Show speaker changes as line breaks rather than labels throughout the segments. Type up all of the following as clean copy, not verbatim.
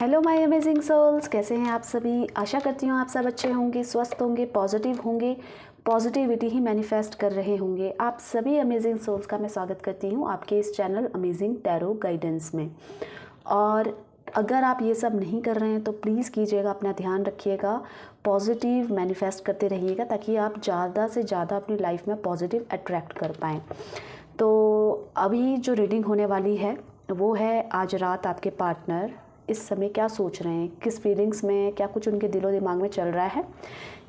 Hello my amazing souls, कैसे हैं आप सभी। आशा करती हूँ आप सब अच्छे होंगे, स्वस्थ होंगे, पॉजिटिव होंगे, पॉजिटिविटी ही मैनिफेस्ट कर रहे होंगे। आप सभी अमेजिंग सोल्स का मैं स्वागत करती हूँ आपके इस चैनल अमेजिंग टैरो गाइडेंस में। और अगर आप ये सब नहीं कर रहे हैं तो प्लीज़ कीजिएगा, अपना ध्यान रखिएगा, पॉजिटिव मैनिफेस्ट करते रहिएगा ताकि आप ज़्यादा से ज़्यादा अपनी लाइफ में पॉजिटिव अट्रैक्ट कर पाएँ। तो अभी जो रीडिंग होने वाली है वो है आज रात आपके पार्टनर इस समय क्या सोच रहे हैं, किस फीलिंग्स में, क्या कुछ उनके दिलो दिमाग में चल रहा है,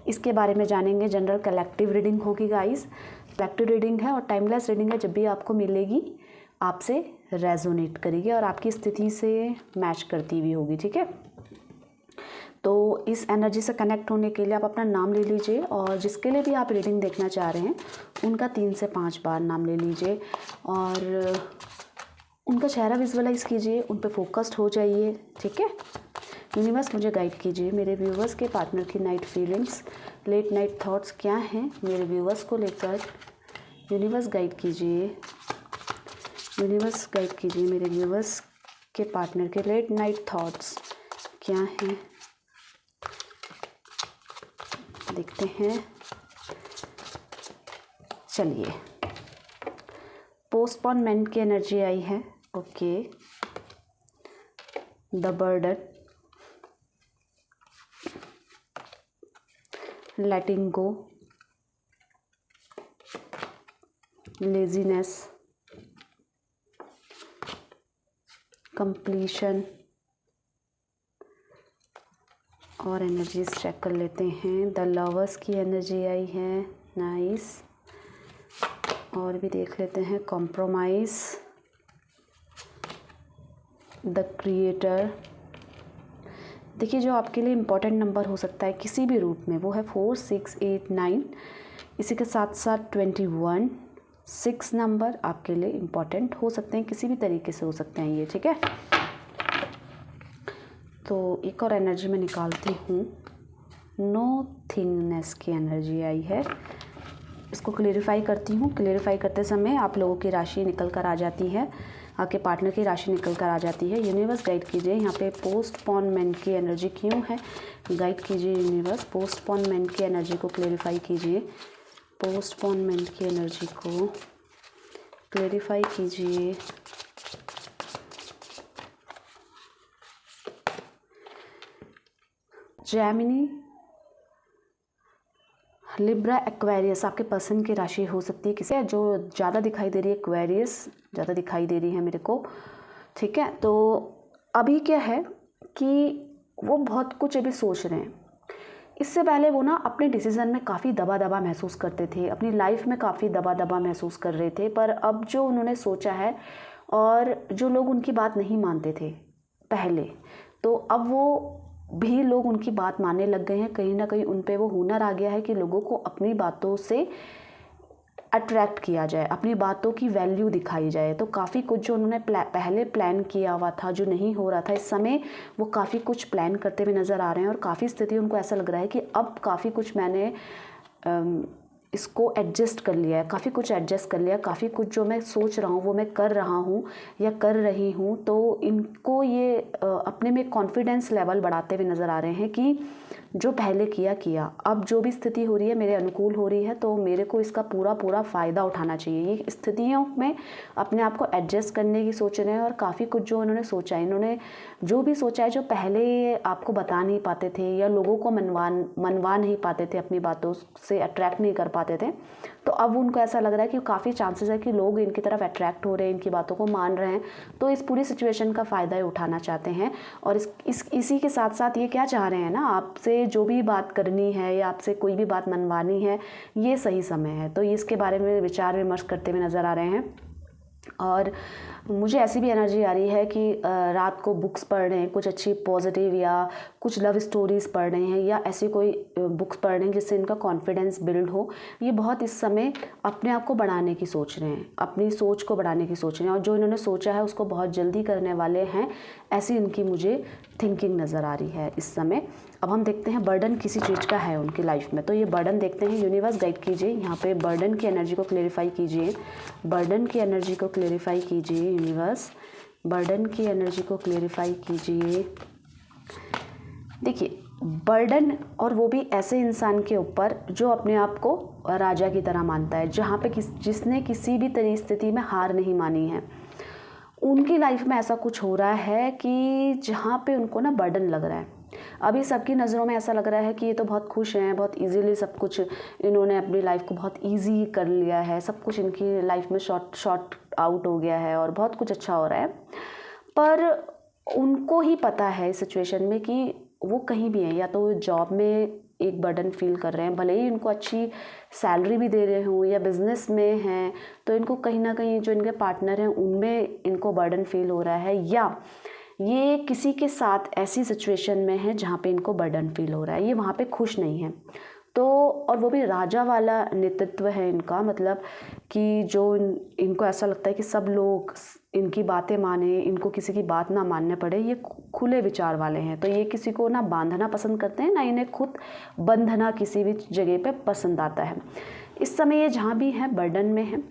इसके बारे में जानेंगे। जनरल कलेक्टिव रीडिंग होगी गाइस, कलेक्टिव रीडिंग है और टाइमलेस रीडिंग है। जब भी आपको मिलेगी आपसे रेजोनेट करेगी और आपकी स्थिति से मैच करती हुई होगी, ठीक है। तो इस एनर्जी से कनेक्ट होने के लिए आप अपना नाम ले लीजिए और जिसके लिए भी आप रीडिंग देखना चाह रहे हैं उनका 3 से 5 बार नाम ले लीजिए और उनका चेहरा विजुअलाइज कीजिए, उन पे फोकस्ड हो जाइए, ठीक है। यूनिवर्स मुझे गाइड कीजिए, मेरे व्यूवर्स के पार्टनर की night feelings, late night thoughts क्या हैं मेरे व्यूवर्स को लेकर। यूनिवर्स गाइड कीजिए, यूनिवर्स गाइड कीजिए मेरे व्यूवर्स के पार्टनर के लेट नाइट थॉट्स क्या हैं, देखते हैं। चलिए, पोस्टपोनमेंट की एनर्जी आई है, okay. The burden, letting go, laziness, completion और एनर्जीज चेक कर लेते हैं। द लवर्स की एनर्जी आई है, नाइस। और भी देख लेते हैं। Compromise, the creator. देखिए, जो आपके लिए इम्पॉर्टेंट नंबर हो सकता है किसी भी रूप में वो है 4, 6, 8, 9। इसी के साथ साथ 21, 6 नंबर आपके लिए इम्पॉर्टेंट हो सकते हैं, किसी भी तरीके से हो सकते हैं ये, ठीक है। तो एक और एनर्जी मैं निकालती हूँ। नोथिंगनेस की एनर्जी आई है, इसको क्लेरिफाई करती हूँ। क्लेरिफाई करते समय आप लोगों की राशि निकल कर आ जाती है, आपके पार्टनर की राशि निकल कर आ जाती है। यूनिवर्स गाइड कीजिए, यहाँ पे पोस्टपोनमेंट की एनर्जी क्यों है, गाइड कीजिए यूनिवर्स। पोस्टपोनमेंट की एनर्जी को क्लेरिफाई कीजिए, पोस्टपोनमेंट की एनर्जी को क्लेरिफाई कीजिए। जेमिनी, लिब्रा, एक्वेरियस आपके पर्सन की राशि हो सकती है। किसी जो ज़्यादा दिखाई दे रही है, एक्वेरियस ज़्यादा दिखाई दे रही है मेरे को, ठीक है। तो अभी क्या है कि वो बहुत कुछ अभी सोच रहे हैं। इससे पहले वो ना अपने डिसीज़न में काफ़ी दबा दबा महसूस करते थे, अपनी लाइफ में काफ़ी दबा दबा महसूस कर रहे थे। पर अब जो उन्होंने सोचा है और जो लोग उनकी बात नहीं मानते थे पहले, तो अब वो भी लोग उनकी बात मानने लग गए हैं। कहीं ना कहीं उन पे वो हुनर आ गया है कि लोगों को अपनी बातों से अट्रैक्ट किया जाए, अपनी बातों की वैल्यू दिखाई जाए। तो काफ़ी कुछ जो उन्होंने पहले प्लान किया हुआ था, जो नहीं हो रहा था, इस समय वो काफ़ी कुछ प्लान करते हुए नज़र आ रहे हैं और काफ़ी स्थिति उनको ऐसा लग रहा है कि अब काफ़ी कुछ मैंने इसको एडजस्ट कर लिया है, काफ़ी कुछ एडजस्ट कर लिया, काफ़ी कुछ जो मैं सोच रहा हूँ वो मैं कर रहा हूँ या कर रही हूँ। तो इनको ये अपने में कॉन्फिडेंस लेवल बढ़ाते हुए नज़र आ रहे हैं कि जो पहले किया, अब जो भी स्थिति हो रही है मेरे अनुकूल हो रही है, तो मेरे को इसका पूरा फ़ायदा उठाना चाहिए। ये स्थितियों में अपने आप को एडजस्ट करने की सोच रहे हैं और काफ़ी कुछ जो उन्होंने सोचा है, इन्होंने जो भी सोचा है, जो पहले आपको बता नहीं पाते थे या लोगों को मनवा नहीं पाते थे, अपनी बातों से अट्रैक्ट नहीं कर पाते थे, तो अब उनको ऐसा लग रहा है कि काफ़ी चांसेस है कि लोग इनकी तरफ अट्रैक्ट हो रहे हैं, इनकी बातों को मान रहे हैं, तो इस पूरी सिचुएशन का फ़ायदा उठाना चाहते हैं। और इसी के साथ साथ ये क्या चाह रहे हैं ना, आपसे जो भी बात करनी है या आपसे कोई भी बात मनवानी है, ये सही समय है। तो इसके बारे में विचार विमर्श करते हुए नज़र आ रहे हैं। और मुझे ऐसी भी एनर्जी आ रही है कि रात को बुक्स पढ़ रहे हैं, कुछ अच्छी पॉजिटिव या कुछ लव स्टोरीज़ पढ़ रहे हैं या ऐसी कोई बुक्स पढ़ रहे हैं जिससे इनका कॉन्फिडेंस बिल्ड हो। ये बहुत इस समय अपने आप को बढ़ाने की सोच रहे हैं, अपनी सोच को बढ़ाने की सोच रहे हैं और जो इन्होंने सोचा है उसको बहुत जल्दी करने वाले हैं, ऐसी इनकी मुझे थिंकिंग नज़र आ रही है इस समय। अब हम देखते हैं बर्डन किसी चीज़ का है उनकी लाइफ में, तो ये बर्डन देखते हैं। यूनिवर्स गाइड कीजिए, यहाँ पे बर्डन की एनर्जी को क्लेरिफाई कीजिए, बर्डन की एनर्जी को क्लेरिफाई कीजिए यूनिवर्स, बर्डन की एनर्जी को क्लेरिफाई कीजिए। देखिए, बर्डन, और वो भी ऐसे इंसान के ऊपर जो अपने आप को राजा की तरह मानता है, जहाँ पे जिसने किसी भी स्थिति में हार नहीं मानी है, उनकी लाइफ में ऐसा कुछ हो रहा है कि जहाँ पे उनको ना बर्डन लग रहा है। अभी सबकी नज़रों में ऐसा लग रहा है कि ये तो बहुत खुश हैं, बहुत इजीली सब कुछ इन्होंने अपनी लाइफ को बहुत इजी कर लिया है, सब कुछ इनकी लाइफ में शॉर्ट आउट हो गया है और बहुत कुछ अच्छा हो रहा है। पर उनको ही पता है इस सिचुएशन में कि वो कहीं भी हैं, या तो जॉब में एक बर्डन फील कर रहे हैं, भले ही इनको अच्छी सैलरी भी दे रहे हों, या बिज़नेस में हैं तो इनको कहीं ना कहीं जो इनके पार्टनर हैं उनमें इनको बर्डन फील हो रहा है, या ये किसी के साथ ऐसी सिचुएशन में है जहाँ पे इनको बर्डन फील हो रहा है, ये वहाँ पे खुश नहीं है। तो और वो भी राजा वाला नेतृत्व है इनका, मतलब कि जो इनको ऐसा लगता है कि सब लोग इनकी बातें माने, इनको किसी की बात ना मानने पड़े, ये खुले विचार वाले हैं। तो ये किसी को ना बांधना पसंद करते हैं, ना इन्हें खुद बंधना किसी भी जगह पे पसंद आता है। इस समय ये जहाँ भी हैं बर्डन में हैं,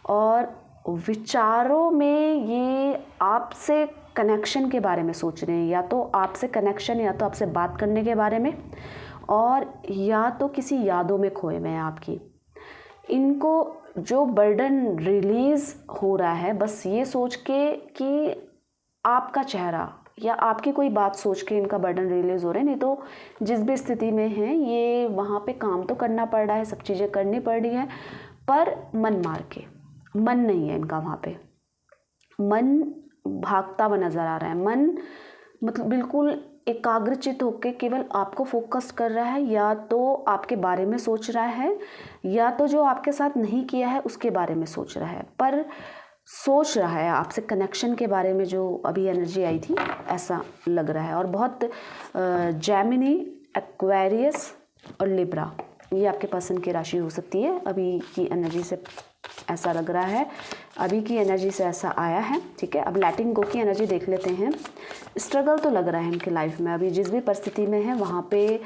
और विचारों में ये आपसे कनेक्शन के बारे में सोच रहे हैं, या तो आपसे कनेक्शन, या तो आपसे बात करने के बारे में, और या तो किसी यादों में खोए हुए हैं आपकी। इनको जो बर्डन रिलीज़ हो रहा है बस ये सोच के कि आपका चेहरा या आपकी कोई बात सोच के इनका बर्डन रिलीज़ हो रहा है। नहीं तो जिस भी स्थिति में हैं ये वहाँ पे काम तो करना पड़ रहा है, सब चीज़ें करनी पड़ रही हैं, पर मन मार के, मन नहीं है इनका वहाँ पे, मन भागता हुआ नज़र आ रहा है। मन मतलब बिल्कुल एकाग्रचित होकर केवल आपको फोकस कर रहा है, या तो आपके बारे में सोच रहा है, या तो जो आपके साथ नहीं किया है उसके बारे में सोच रहा है, पर सोच रहा है आपसे कनेक्शन के बारे में। जो अभी एनर्जी आई थी ऐसा लग रहा है। और बहुत जेमिनी, एक्वेरियस और लिब्रा, ये आपके पर्सन की राशि हो सकती है। अभी की एनर्जी से ऐसा लग रहा है, अभी की एनर्जी से ऐसा आया है, ठीक है। अब लेटिंग गो की एनर्जी देख लेते हैं। स्ट्रगल तो लग रहा है इनके लाइफ में, अभी जिस भी परिस्थिति में है वहाँ पे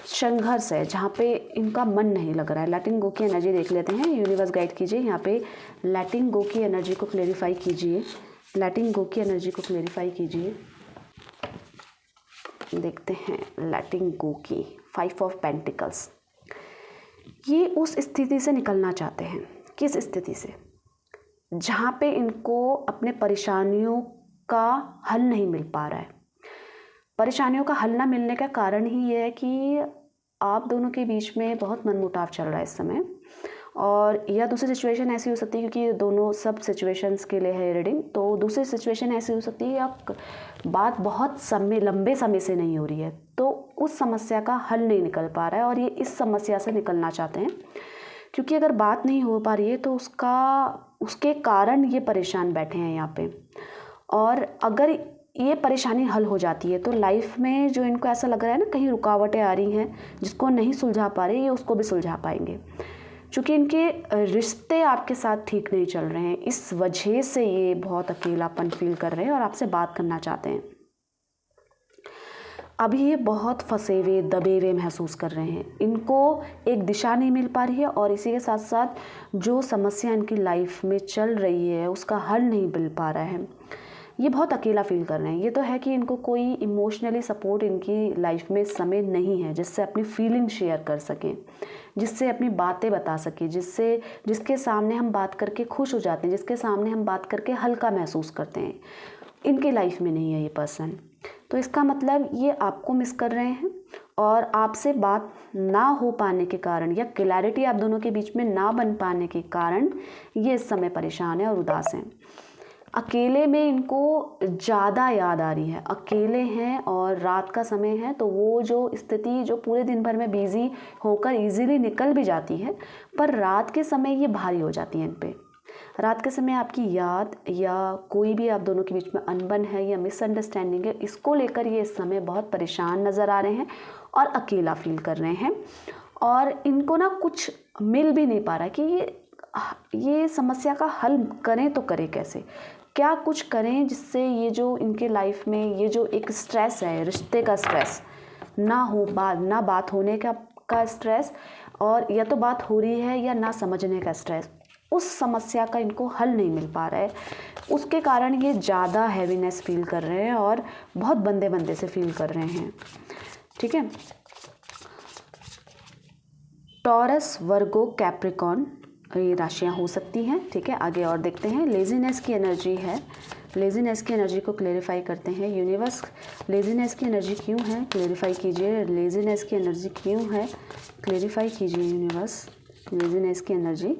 संघर्ष है, जहाँ पे इनका मन नहीं लग रहा है। लेटिंग गो की एनर्जी देख लेते हैं। यूनिवर्स गाइड कीजिए, यहाँ पे लेटिंग गो की एनर्जी को क्लेरिफाई कीजिए, लेटिंग गो की एनर्जी को क्लेरिफाई कीजिए। देखते हैं लेटिंग गो की 5 ऑफ पेंटिकल्स। ये उस स्थिति से निकलना चाहते हैं। किस स्थिति से? जहाँ पे इनको अपने परेशानियों का हल नहीं मिल पा रहा है। परेशानियों का हल ना मिलने का कारण ही ये है कि आप दोनों के बीच में बहुत मनमुटाव चल रहा है इस समय। और या दूसरी सिचुएशन ऐसी हो सकती है, क्योंकि दोनों सब सिचुएशंस के लिए है रीडिंग, तो दूसरी सिचुएशन ऐसी हो सकती है या बात बहुत लंबे समय से नहीं हो रही है, तो उस समस्या का हल नहीं निकल पा रहा है और ये इस समस्या से निकलना चाहते हैं। क्योंकि अगर बात नहीं हो पा रही है तो उसके कारण ये परेशान बैठे हैं यहाँ पे। और अगर ये परेशानी हल हो जाती है तो लाइफ में जो इनको ऐसा लग रहा है ना, कहीं रुकावटें आ रही हैं जिसको नहीं सुलझा पा रहे, ये उसको भी सुलझा पाएंगे। क्योंकि इनके रिश्ते आपके साथ ठीक नहीं चल रहे हैं, इस वजह से ये बहुत अकेलापन फील कर रहे हैं और आपसे बात करना चाहते हैं। अभी ये बहुत फंसे हुए, दबे हुए महसूस कर रहे हैं। इनको एक दिशा नहीं मिल पा रही है और इसी के साथ साथ जो समस्या इनकी लाइफ में चल रही है उसका हल नहीं मिल पा रहा है। ये बहुत अकेला फील कर रहे हैं। ये तो है कि इनको कोई इमोशनली सपोर्ट इनकी लाइफ में समय नहीं है जिससे अपनी फीलिंग शेयर कर सकें, जिससे अपनी बातें बता सकें, जिसके सामने हम बात करके खुश हो जाते हैं, जिसके सामने हम बात करके हल्का महसूस करते हैं। इनकी लाइफ में नहीं है ये पर्सन। तो इसका मतलब ये आपको मिस कर रहे हैं और आपसे बात ना हो पाने के कारण या क्लैरिटी आप दोनों के बीच में ना बन पाने के कारण ये इस समय परेशान है और उदास हैं। अकेले में इनको ज़्यादा याद आ रही है। अकेले हैं और रात का समय है, तो वो जो स्थिति जो पूरे दिन भर में बिज़ी होकर इजीली निकल भी जाती है, पर रात के समय ये भारी हो जाती है इन पे। रात के समय आपकी याद या कोई भी आप दोनों के बीच में अनबन है या मिसअंडरस्टैंडिंग है, इसको लेकर ये इस समय बहुत परेशान नज़र आ रहे हैं और अकेला फील कर रहे हैं। और इनको ना कुछ मिल भी नहीं पा रहा कि ये समस्या का हल करें तो करें कैसे, क्या कुछ करें जिससे ये जो इनके लाइफ में ये जो एक स्ट्रेस है, रिश्ते का स्ट्रेस ना बात होने का स्ट्रेस, और या तो बात हो रही है या ना समझने का स्ट्रेस, उस समस्या का इनको हल नहीं मिल पा रहा है, उसके कारण ये ज़्यादा हैवीनेस फील कर रहे हैं और बहुत बंदे बंदे से फील कर रहे हैं। ठीक है, टॉरस, वर्गो, कैप्रिकॉन ये राशियाँ हो सकती हैं। ठीक है, आगे और देखते हैं। लेज़ीनेस की एनर्जी है, लेज़ीनेस की एनर्जी को क्लेरिफाई करते हैं। यूनिवर्स, लेज़ीनेस की एनर्जी क्यों है, क्लेरिफाई कीजिए। लेज़ीनेस की एनर्जी क्यों है, क्लेरिफाई कीजिए यूनिवर्स। लेज़ीनेस की एनर्जी,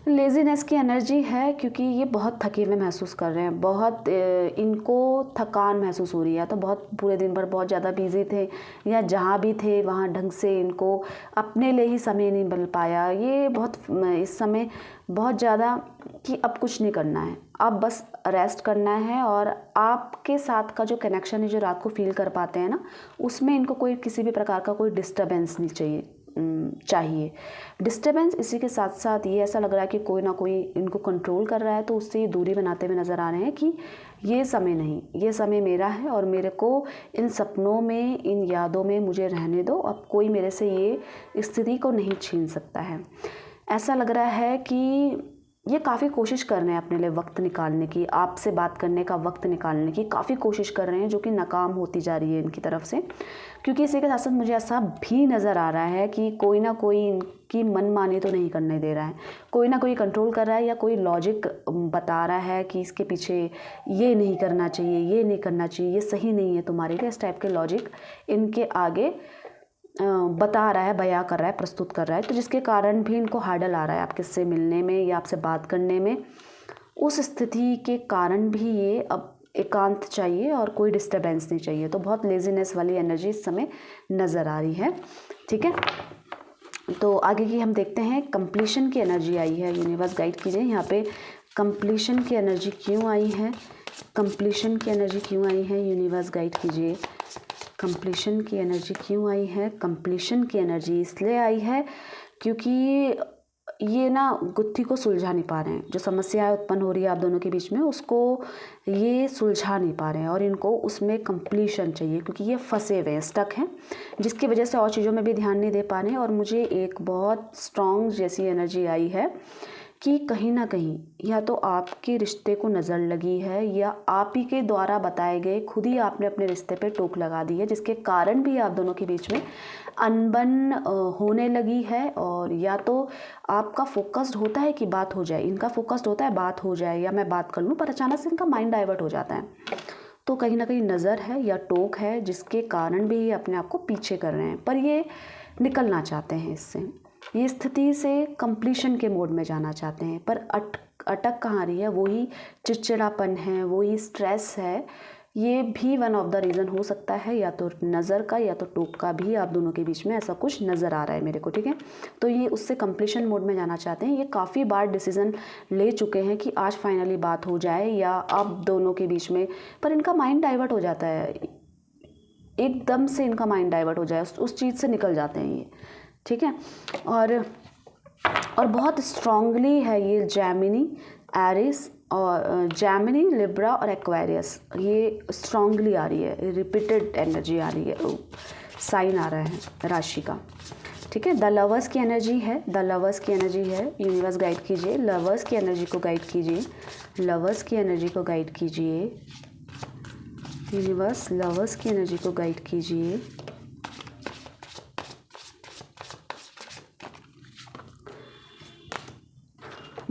लेज़ीनेस की एनर्जी है क्योंकि ये बहुत थके हुए महसूस कर रहे हैं, बहुत इनको थकान महसूस हो रही है। तो बहुत पूरे दिन भर बहुत ज़्यादा बिजी थे या जहाँ भी थे वहाँ ढंग से इनको अपने लिए ही समय नहीं मिल पाया। ये बहुत इस समय बहुत ज़्यादा कि अब कुछ नहीं करना है, अब बस रेस्ट करना है। और आपके साथ का जो कनेक्शन है जो रात को फील कर पाते हैं ना, उसमें इनको कोई किसी भी प्रकार का कोई डिस्टर्बेंस नहीं चाहिए। डिस्टर्बेंस इसी के साथ साथ ये ऐसा लग रहा है कि कोई ना कोई इनको कंट्रोल कर रहा है, तो उससे ये दूरी बनाते हुए नज़र आ रहे हैं कि ये समय नहीं, ये समय मेरा है और मेरे को इन सपनों में, इन यादों में मुझे रहने दो। अब कोई मेरे से ये स्थिति को नहीं छीन सकता है। ऐसा लग रहा है कि ये काफ़ी कोशिश कर रहे हैं अपने लिए वक्त निकालने की, आपसे बात करने का वक्त निकालने की काफ़ी कोशिश कर रहे हैं, जो कि नाकाम होती जा रही है इनकी तरफ से। क्योंकि इसी के साथ साथ मुझे ऐसा भी नज़र आ रहा है कि कोई ना कोई इनकी मनमानी तो नहीं करने दे रहा है, कोई ना कोई कंट्रोल कर रहा है या कोई लॉजिक बता रहा है कि इसके पीछे ये नहीं करना चाहिए, ये नहीं करना चाहिए, ये सही नहीं है तुम्हारे लिए। इस टाइप के लॉजिक इनके आगे बता रहा है, बयां कर रहा है, प्रस्तुत कर रहा है। तो जिसके कारण भी इनको हार्डल आ रहा है आपके से मिलने में या आपसे बात करने में। उस स्थिति के कारण भी ये अब एकांत चाहिए और कोई डिस्टर्बेंस नहीं चाहिए। तो बहुत लेजीनेस वाली एनर्जी इस समय नज़र आ रही है। ठीक है, तो आगे की हम देखते हैं। कंप्लीशन की एनर्जी आई है, यूनिवर्स गाइड कीजिए। यहाँ पे कंप्लीशन की एनर्जी क्यों आई है, कंप्लीशन की एनर्जी क्यों आई है, यूनिवर्स गाइड कीजिए। कंप्लीशन की एनर्जी क्यों आई है, कंप्लीशन की एनर्जी इसलिए आई है क्योंकि ये ना गुत्थी को सुलझा नहीं पा रहे हैं। जो समस्याएं उत्पन्न हो रही है आप दोनों के बीच में, उसको ये सुलझा नहीं पा रहे हैं और इनको उसमें कंप्लीशन चाहिए क्योंकि ये फंसे हुए हैं, स्टक हैं, जिसकी वजह से और चीज़ों में भी ध्यान नहीं दे पा रहे हैं। और मुझे एक बहुत स्ट्रॉन्ग जैसी एनर्जी आई है कि कहीं ना कहीं या तो आपके रिश्ते को नज़र लगी है या आप ही के द्वारा बताए गए, खुद ही आपने अपने रिश्ते पे टोक लगा दी है, जिसके कारण भी आप दोनों के बीच में अनबन होने लगी है। और या तो आपका फोकस्ड होता है कि बात हो जाए, इनका फोकस्ड होता है बात हो जाए या मैं बात कर लूँ, पर अचानक से इनका माइंड डाइवर्ट हो जाता है। तो कहीं ना कहीं नज़र है या टोक है, जिसके कारण भी ये अपने आप को पीछे कर रहे हैं। पर ये निकलना चाहते हैं इससे, ये स्थिति से कंप्लीशन के मोड में जाना चाहते हैं, पर अटक कहाँ रही है, वही चिड़चिड़ापन है, वही स्ट्रेस है। ये भी वन ऑफ द रीज़न हो सकता है, या तो नज़र का या तो टोक का भी आप दोनों के बीच में ऐसा कुछ नज़र आ रहा है मेरे को। ठीक है, तो ये उससे कंप्लीशन मोड में जाना चाहते हैं। ये काफ़ी बार डिसीज़न ले चुके हैं कि आज फाइनली बात हो जाए या अब दोनों के बीच में, पर इनका माइंड डाइवर्ट हो जाता है, एकदम से इनका माइंड डाइवर्ट हो जाए, उस चीज़ से निकल जाते हैं ये। ठीक है, और बहुत स्ट्रांगली है ये जेमिनी, एरिस और जेमिनी, लिब्रा और एक्वेरियस, ये स्ट्रांगली आ रही है, रिपीटेड एनर्जी आ रही है, साइन आ रहा है राशि का। ठीक है, द लवर्स की एनर्जी है, द लवर्स की एनर्जी है, यूनिवर्स गाइड कीजिए, लवर्स की एनर्जी को गाइड कीजिए, लवर्स की एनर्जी को गाइड कीजिए, यूनिवर्स लवर्स की एनर्जी को गाइड कीजिए।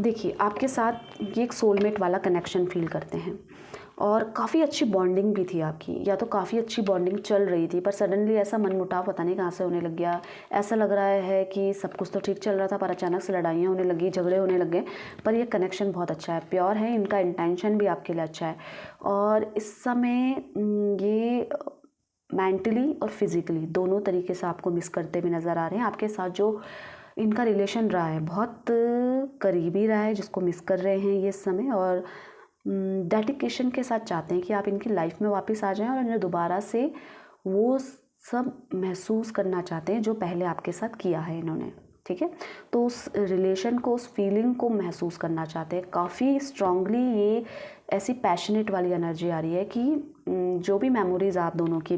देखिए, आपके साथ ये एक सोलमेट वाला कनेक्शन फील करते हैं और काफ़ी अच्छी बॉन्डिंग भी थी आपकी, या तो काफ़ी अच्छी बॉन्डिंग चल रही थी, पर सडनली ऐसा मनमुटाव पता नहीं कहाँ से होने लग गया। ऐसा लग रहा है कि सब कुछ तो ठीक चल रहा था, पर अचानक से लड़ाइयाँ होने लगी, झगड़े होने लग गए। पर ये कनेक्शन बहुत अच्छा है, प्योर है, इनका इंटेंशन भी आपके लिए अच्छा है। और इस समय ये मेंटली और फिज़िकली दोनों तरीके से आपको मिस करते भी नज़र आ रहे हैं। आपके साथ जो इनका रिलेशन रहा है बहुत करीबी रहा है, जिसको मिस कर रहे हैं ये इस समय, और डेडिकेशन के साथ चाहते हैं कि आप इनकी लाइफ में वापस आ जाएं और इन्हें दोबारा से वो सब महसूस करना चाहते हैं जो पहले आपके साथ किया है इन्होंने। ठीक है, तो उस रिलेशन को, उस फीलिंग को महसूस करना चाहते हैं काफ़ी स्ट्रांगली। ये ऐसी पैशनेट वाली एनर्जी आ रही है कि जो भी मेमोरीज़ आप दोनों की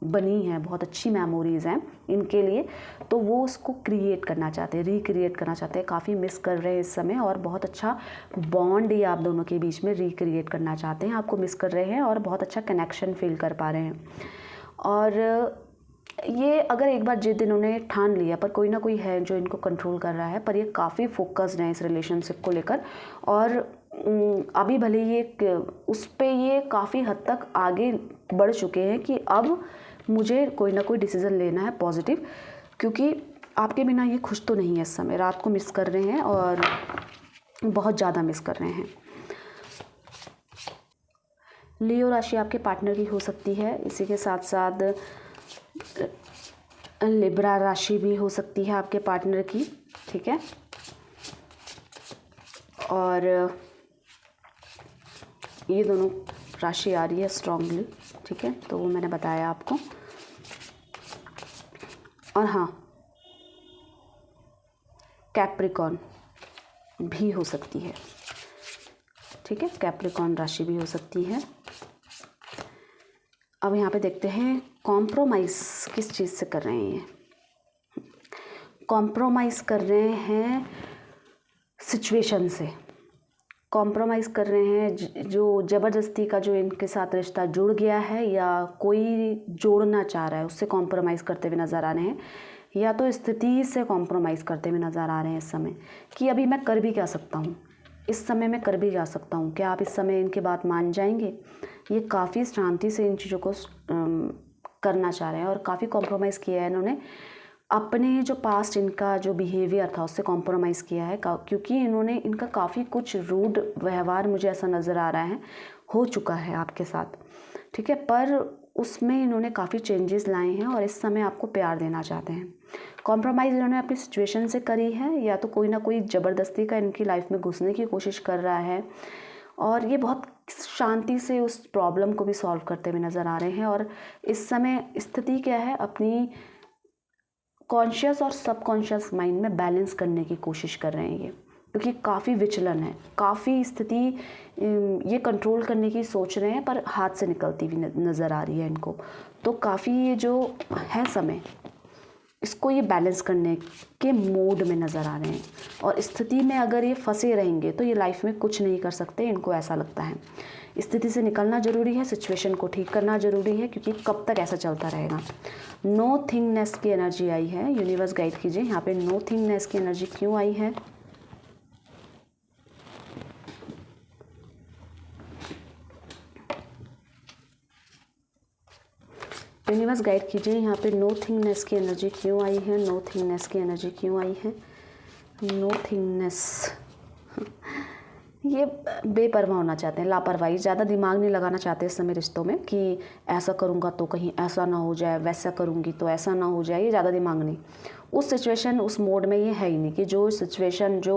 बनी हैं, बहुत अच्छी मेमोरीज़ हैं इनके लिए, तो वो उसको क्रिएट करना चाहते हैं, रिक्रिएट करना चाहते हैं। काफ़ी मिस कर रहे हैं इस समय और बहुत अच्छा बॉन्ड ये आप दोनों के बीच में रिक्रिएट करना चाहते हैं। आपको मिस कर रहे हैं और बहुत अच्छा कनेक्शन फील कर पा रहे हैं। और ये अगर एक बार जिद इन्होंने ठान लिया, पर कोई ना कोई है जो इनको कंट्रोल कर रहा है, पर ये काफ़ी फोकस्ड हैं इस रिलेशनशिप को लेकर। और अभी भले ये उस पे ये काफ़ी हद तक आगे बढ़ चुके हैं कि अब मुझे कोई ना कोई डिसीज़न लेना है पॉजिटिव, क्योंकि आपके बिना ये खुश तो नहीं है इस समय। रात को मिस कर रहे हैं और बहुत ज़्यादा मिस कर रहे हैं। लियो राशि आपके पार्टनर की हो सकती है, इसी के साथ साथ लिब्रा राशि भी हो सकती है आपके पार्टनर की, ठीक है। और ये दोनों राशि आ रही है स्ट्रांगली, ठीक है, तो वो मैंने बताया आपको। और हाँ, कैप्रिकॉर्न भी हो सकती है, ठीक है, कैप्रिकॉर्न राशि भी हो सकती है। अब यहाँ पे देखते हैं कॉम्प्रोमाइज़ किस चीज़ से कर रहे हैं। कॉम्प्रोमाइज़ कर रहे हैं सिचुएशन से, कॉम्प्रोमाइज़ कर रहे हैं जो ज़बरदस्ती का जो इनके साथ रिश्ता जुड़ गया है या कोई जोड़ना चाह रहा है उससे कॉम्प्रोमाइज़ करते हुए नज़र आ रहे हैं, या तो स्थिति से कॉम्प्रोमाइज़ करते हुए नज़र आ रहे हैं इस समय कि अभी मैं कर भी क्या सकता हूँ, इस समय मैं कर भी जा सकता हूँ, क्या आप इस समय इनकी बात मान जाएंगे। ये काफ़ी शांति से इन चीज़ों को करना चाह रहे हैं और काफ़ी कॉम्प्रोमाइज़ किया है इन्होंने। अपने जो पास्ट इनका जो बिहेवियर था उससे कॉम्प्रोमाइज़ किया है, क्योंकि इन्होंने इनका काफ़ी कुछ रूड व्यवहार मुझे ऐसा नज़र आ रहा है हो चुका है आपके साथ, ठीक है, पर उसमें इन्होंने काफ़ी चेंजेस लाए हैं और इस समय आपको प्यार देना चाहते हैं। कॉम्प्रोमाइज़ इन्होंने अपनी सिचुएशन से करी है, या तो कोई ना कोई ज़बरदस्ती का इनकी लाइफ में घुसने की कोशिश कर रहा है और ये बहुत शांति से उस प्रॉब्लम को भी सॉल्व करते हुए नज़र आ रहे हैं। और इस समय स्थिति क्या है, अपनी कॉन्शियस और सबकॉन्शियस माइंड में बैलेंस करने की कोशिश कर रहे हैं ये, क्योंकि काफ़ी विचलन है, काफ़ी स्थिति ये कंट्रोल करने की सोच रहे हैं पर हाथ से निकलती हुई नज़र आ रही है इनको। तो काफ़ी ये जो है समय, इसको ये बैलेंस करने के मोड में नज़र आ रहे हैं। और स्थिति में अगर ये फंसे रहेंगे तो ये लाइफ में कुछ नहीं कर सकते, इनको ऐसा लगता है। स्थिति से निकलना ज़रूरी है, सिचुएशन को ठीक करना ज़रूरी है, क्योंकि कब तक ऐसा चलता रहेगा। नो थिंगनेस की एनर्जी आई है, यूनिवर्स गाइड कीजिए यहाँ पे नो थिंगनेस की एनर्जी क्यों आई है। यूनिवर्स गाइड कीजिए यहाँ पे नो थिंगनेस की एनर्जी क्यों आई है, नो थिंगनेस की एनर्जी क्यों आई है। नो थिंगनेस ये बेपरवाह होना चाहते हैं, लापरवाही, ज़्यादा दिमाग नहीं लगाना चाहते इस समय रिश्तों में कि ऐसा करूँगा तो कहीं ऐसा ना हो जाए, वैसा करूँगी तो ऐसा ना हो जाए, ये ज़्यादा दिमाग नहीं। उस सिचुएशन उस मोड में ये है ही नहीं कि जो सिचुएशन जो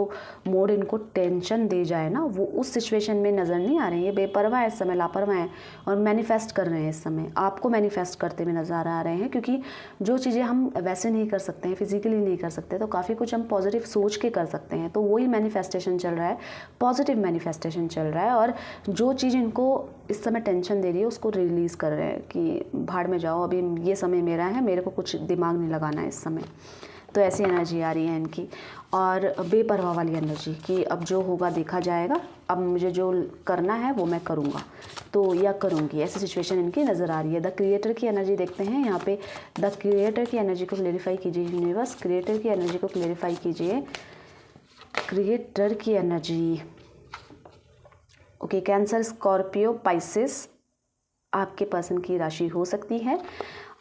मोड इनको टेंशन दे जाए ना, वो उस सिचुएशन में नज़र नहीं आ रहे हैं। ये बेपरवाह है इस समय, लापरवाह है और मैनिफेस्ट कर रहे हैं इस समय, आपको मैनिफेस्ट करते हुए नज़र आ रहे हैं। क्योंकि जो चीज़ें हम वैसे नहीं कर सकते हैं, फिजिकली नहीं कर सकते, तो काफ़ी कुछ हम पॉजिटिव सोच के कर सकते हैं। तो वही मैनिफेस्टेशन चल रहा है, पॉजिटिव मैनिफेस्टेशन चल रहा है। और जो चीज़ इनको इस समय टेंशन दे रही है उसको रिलीज़ कर रहे हैं कि भाड़ में जाओ, अभी ये समय मेरा है, मेरे को कुछ दिमाग नहीं लगाना है इस समय। तो ऐसी एनर्जी आ रही है इनकी। और बेपरवाह वाली एनर्जी कि अब जो होगा देखा जाएगा, अब मुझे जो करना है वो मैं करूँगा तो या करूँगी, ऐसी सिचुएशन इनकी नज़र आ रही है। द क्रिएटर की एनर्जी देखते हैं यहाँ पे, द क्रिएटर की एनर्जी को क्लेरिफाई कीजिए यूनिवर्स, क्रिएटर की एनर्जी को क्लेरिफाई कीजिए, क्रिएटर की energy. Okay, cancer, Scorpio, Pisces आपके पर्सन की राशि हो सकती है।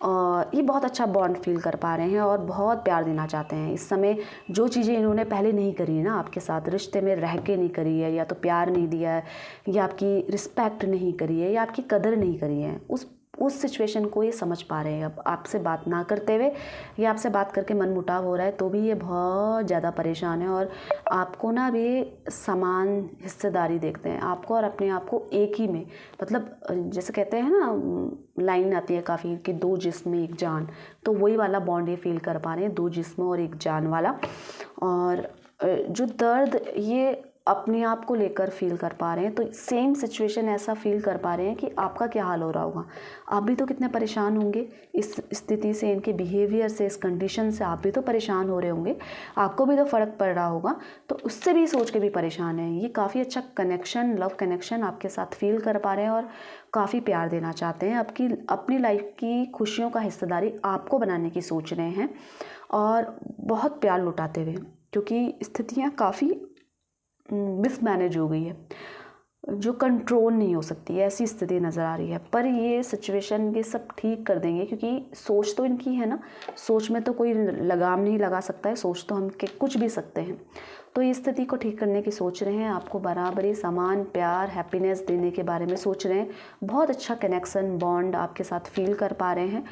और ये बहुत अच्छा बॉन्ड फील कर पा रहे हैं और बहुत प्यार देना चाहते हैं इस समय। जो चीज़ें इन्होंने पहले नहीं करी है ना आपके साथ, रिश्ते में रह के नहीं करी है, या तो प्यार नहीं दिया है, या आपकी रिस्पेक्ट नहीं करी है, या आपकी कदर नहीं करी है, उस सिचुएशन को ये समझ पा रहे हैं। अब आपसे बात ना करते हुए या आपसे बात करके मन मुटाव हो रहा है तो भी ये बहुत ज़्यादा परेशान है। और आपको ना भी समान हिस्सेदारी देखते हैं, आपको और अपने आप को एक ही में, मतलब जैसे कहते हैं ना, लाइन आती है काफ़ी कि दो जिस्म एक जान, तो वही वाला बॉन्ड ये फील कर पा रहे हैं, दो जिस्म और एक जान वाला। और जो दर्द ये अपने आप को लेकर फील कर पा रहे हैं, तो सेम सिचुएशन ऐसा फील कर पा रहे हैं कि आपका क्या हाल हो रहा होगा। आप भी तो कितने परेशान होंगे इस स्थिति से, इनके बिहेवियर से, इस कंडीशन से आप भी तो परेशान हो रहे होंगे, आपको भी तो फ़र्क पड़ रहा होगा, तो उससे भी सोच के भी परेशान है। ये काफ़ी अच्छा कनेक्शन, लव कनेक्शन आपके साथ फील कर पा रहे हैं और काफ़ी प्यार देना चाहते हैं। आपकी अपनी लाइफ की खुशियों का हिस्सेदारी आपको बनाने की सोच रहे हैं और बहुत प्यार लुटाते हुए, क्योंकि स्थितियाँ काफ़ी मिसमैनेज हो गई है, जो कंट्रोल नहीं हो सकती, ऐसी स्थिति नज़र आ रही है। पर ये सिचुएशन ये सब ठीक कर देंगे, क्योंकि सोच तो इनकी है ना, सोच में तो कोई लगाम नहीं लगा सकता है, सोच तो हम के कुछ भी सकते हैं। तो इस स्थिति को ठीक करने की सोच रहे हैं, आपको बराबरी, समान प्यार, हैप्पीनेस देने के बारे में सोच रहे हैं। बहुत अच्छा कनेक्शन, बॉन्ड आपके साथ फील कर पा रहे हैं।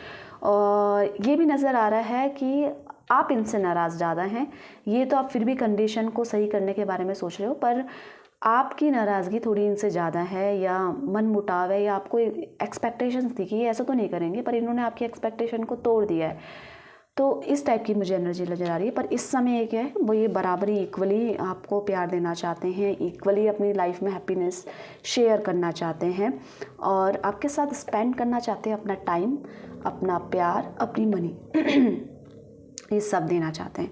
और ये भी नज़र आ रहा है कि आप इनसे नाराज़ ज़्यादा हैं। ये तो आप फिर भी कंडीशन को सही करने के बारे में सोच रहे हो, पर आपकी नाराज़गी थोड़ी इनसे ज़्यादा है, या मन मुटाव है, या आपको एक्सपेक्टेशंस थी कि ये ऐसा तो नहीं करेंगे, पर इन्होंने आपकी एक्सपेक्टेशन को तोड़ दिया है। तो इस टाइप की मुझे एनर्जी नज़र आ रही है। पर इस समय ये क्या है, वो ये बराबरी, इक्वली आपको प्यार देना चाहते हैं, इक्वली अपनी लाइफ में हैप्पीनेस शेयर करना चाहते हैं और आपके साथ स्पेंड करना चाहते हैं अपना टाइम, अपना प्यार, अपनी मनी ये सब देना चाहते हैं।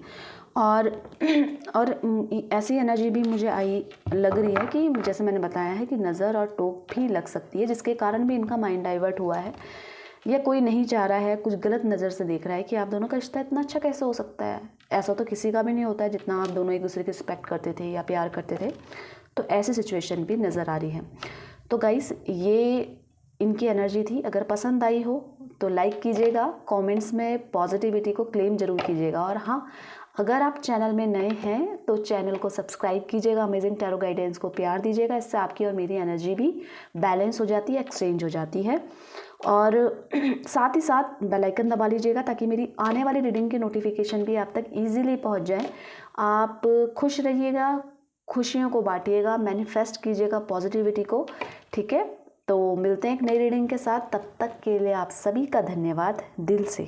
और ऐसी एनर्जी भी मुझे आई लग रही है कि जैसे मैंने बताया है कि नज़र और टोक भी लग सकती है, जिसके कारण भी इनका माइंड डाइवर्ट हुआ है, या कोई नहीं चाह रहा है, कुछ गलत नज़र से देख रहा है कि आप दोनों का रिश्ता इतना अच्छा कैसे हो सकता है। ऐसा तो किसी का भी नहीं होता है जितना आप दोनों एक दूसरे की रिस्पेक्ट करते थे या प्यार करते थे। तो ऐसी सिचुएशन भी नज़र आ रही है। तो गाइस, ये इनकी एनर्जी थी। अगर पसंद आई हो तो लाइक कीजिएगा, कमेंट्स में पॉजिटिविटी को क्लेम जरूर कीजिएगा, और हाँ, अगर आप चैनल में नए हैं तो चैनल को सब्सक्राइब कीजिएगा, अमेजिंग टैरो गाइडेंस को प्यार दीजिएगा। इससे आपकी और मेरी एनर्जी भी बैलेंस हो जाती है, एक्सचेंज हो जाती है। और साथ ही साथ बेल आइकन दबा लीजिएगा ताकि मेरी आने वाली रीडिंग की नोटिफिकेशन भी आप तक ईजिली पहुंच जाए। आप खुश रहिएगा, खुशियों को बांटिएगा, मैनिफेस्ट कीजिएगा पॉजिटिविटी को, ठीक है। तो मिलते हैं एक नई रीडिंग के साथ, तब तक के लिए आप सभी का धन्यवाद दिल से।